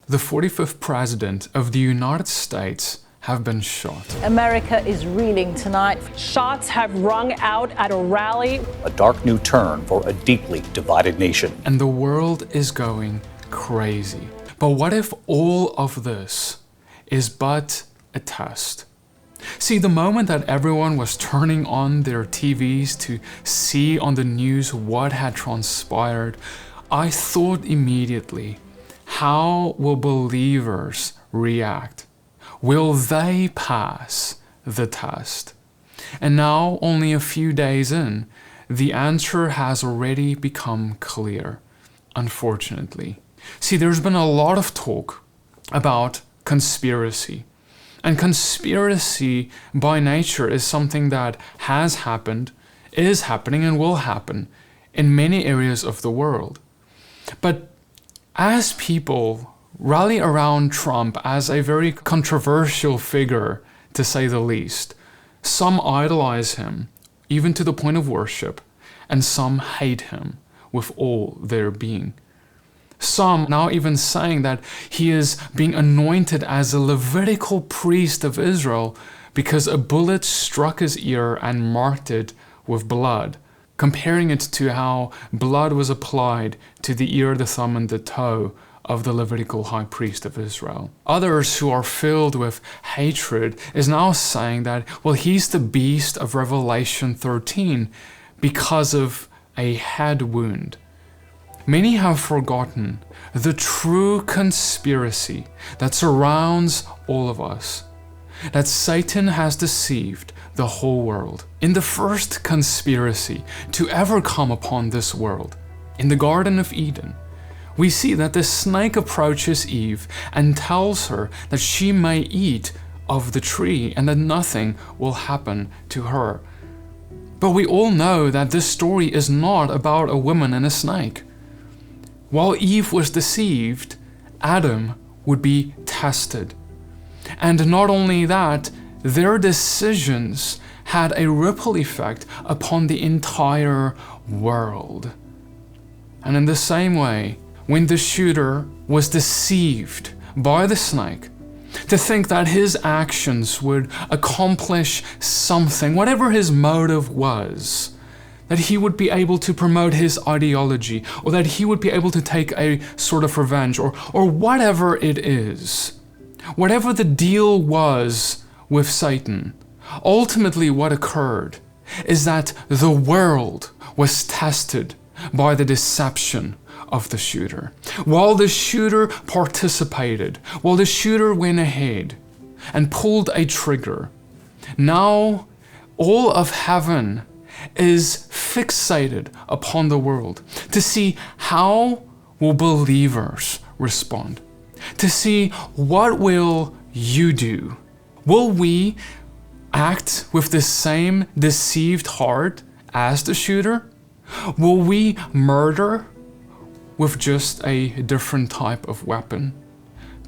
the 45th President of the United States have been shot. America is reeling tonight. Shots have rung out at a rally. A dark new turn for a deeply divided nation. And the world is going crazy. But what if all of this is but a test? See, the moment that everyone was turning on their TVs to see on the news what had transpired, I thought immediately, how will believers react? Will they pass the test? And now, only a few days in, the answer has already become clear, unfortunately. See, there's been a lot of talk about conspiracy. And conspiracy by nature is something that has happened, is happening, and will happen in many areas of the world. But as people rally around Trump as a very controversial figure, to say the least, some idolize him, even to the point of worship, and some hate him with all their being. Some now even saying that he is being anointed as a Levitical priest of Israel because a bullet struck his ear and marked it with blood, comparing it to how blood was applied to the ear, the thumb, and the toe of the Levitical high priest of Israel. Others who are filled with hatred is now saying that, well, he's the beast of Revelation 13 because of a head wound. Many have forgotten the true conspiracy that surrounds all of us, that Satan has deceived the whole world. In the first conspiracy to ever come upon this world, in the Garden of Eden, we see that the snake approaches Eve and tells her that she may eat of the tree and that nothing will happen to her. But we all know that this story is not about a woman and a snake. While Eve was deceived, Adam would be tested. And not only that, their decisions had a ripple effect upon the entire world. And in the same way, when the shooter was deceived by the snake to think that his actions would accomplish something, whatever his motive was, that he would be able to promote his ideology, or that he would be able to take a sort of revenge, or whatever it is. Whatever the deal was with Satan, ultimately what occurred is that the world was tested by the deception of the shooter. While the shooter participated, while the shooter went ahead and pulled a trigger, now all of heaven is fixated upon the world to see how will believers respond, to see what will you do. Will we act with the same deceived heart as the shooter? Will we murder with just a different type of weapon,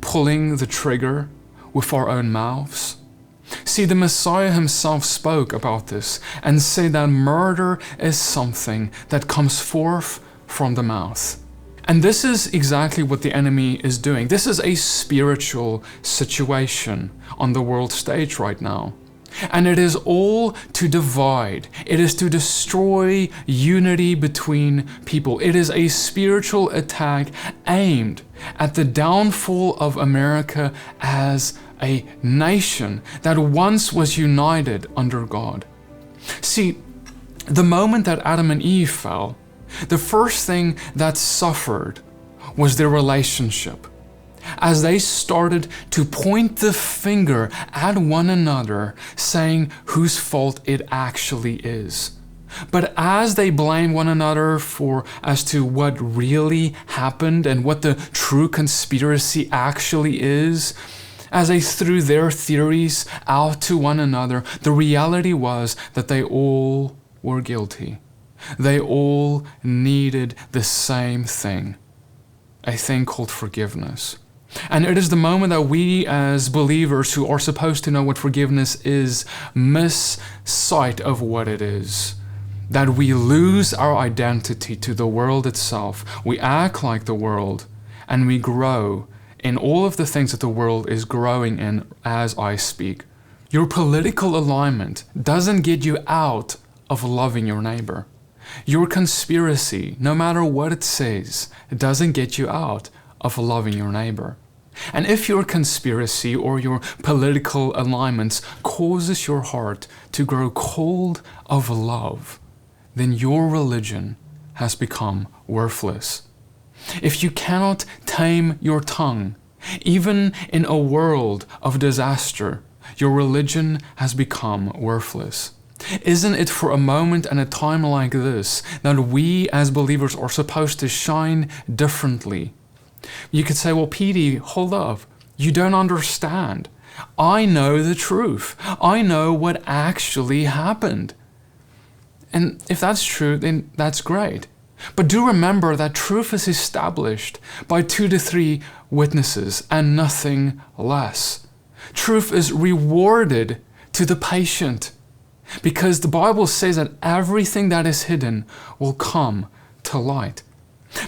pulling the trigger with our own mouths? See, the Messiah himself spoke about this and said that murder is something that comes forth from the mouth. And this is exactly what the enemy is doing. This is a spiritual situation on the world stage right now. And it is all to divide. It is to destroy unity between people. It is a spiritual attack aimed at the downfall of America as a nation that once was united under God. See, the moment that Adam and Eve fell, the first thing that suffered was their relationship. As they started to point the finger at one another, saying whose fault it actually is. But as they blame one another as to what really happened and what the true conspiracy actually is, as they threw their theories out to one another, the reality was that they all were guilty. They all needed the same thing, a thing called forgiveness. And it is the moment that we as believers who are supposed to know what forgiveness is miss sight of what it is. That we lose our identity to the world itself. We act like the world and we grow in all of the things that the world is growing in as I speak. Your political alignment doesn't get you out of loving your neighbor. Your conspiracy, no matter what it says, doesn't get you out of loving your neighbor. And if your conspiracy or your political alignments causes your heart to grow cold of love, then your religion has become worthless. If you cannot tame your tongue, even in a world of disaster, your religion has become worthless. Isn't it for a moment and a time like this that we as believers are supposed to shine differently? You could say, well, Petey, hold up. You don't understand. I know the truth. I know what actually happened. And if that's true, then that's great. But do remember that truth is established by 2 to 3 witnesses and nothing less. Truth is rewarded to the patient because the Bible says that everything that is hidden will come to light.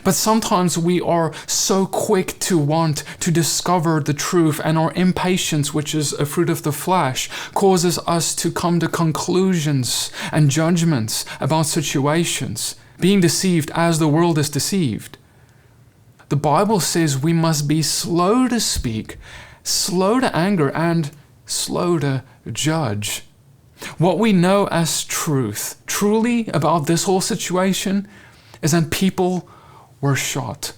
But sometimes we are so quick to want to discover the truth, and our impatience, which is a fruit of the flesh, causes us to come to conclusions and judgments about situations, being deceived as the world is deceived. The Bible says we must be slow to speak, slow to anger, and slow to judge. What we know as truth, truly about this whole situation, is that people were shot.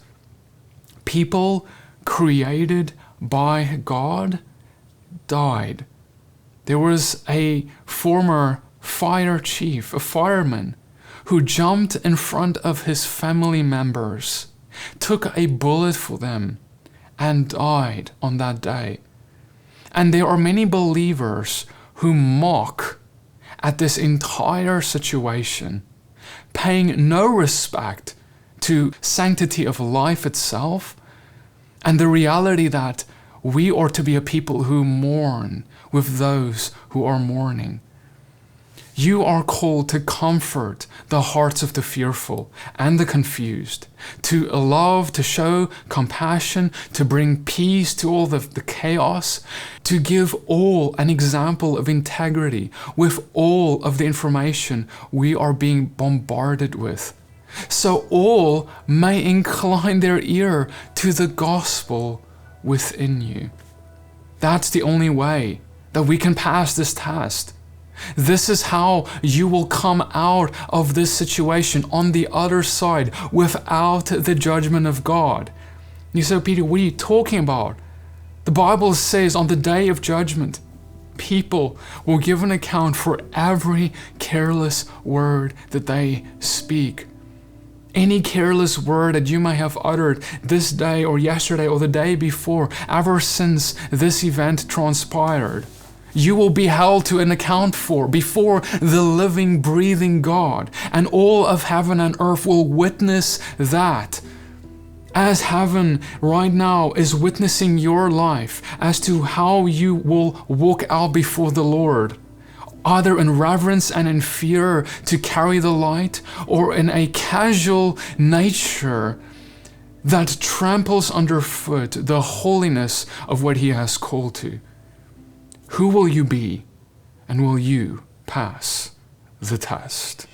People created by God died. There was a former fire chief, a fireman, who jumped in front of his family members, took a bullet for them, and died on that day. And there are many believers who mock at this entire situation, paying no respect to sanctity of life itself and the reality that we are to be a people who mourn with those who are mourning. You are called to comfort the hearts of the fearful and the confused, to love, to show compassion, to bring peace to all the chaos, to give all an example of integrity with all of the information we are being bombarded with, so all may incline their ear to the gospel within you. That's the only way that we can pass this test. This is how you will come out of this situation on the other side without the judgment of God. You say, Peter, what are you talking about? The Bible says on the day of judgment, people will give an account for every careless word that they speak. Any careless word that you may have uttered this day or yesterday or the day before, ever since this event transpired, you will be held to an account for before the living, breathing God, and all of heaven and earth will witness that. As heaven right now is witnessing your life as to how you will walk out before the Lord, either in reverence and in fear to carry the light, or in a casual nature that tramples underfoot the holiness of what He has called to. Who will you be, and will you pass the test?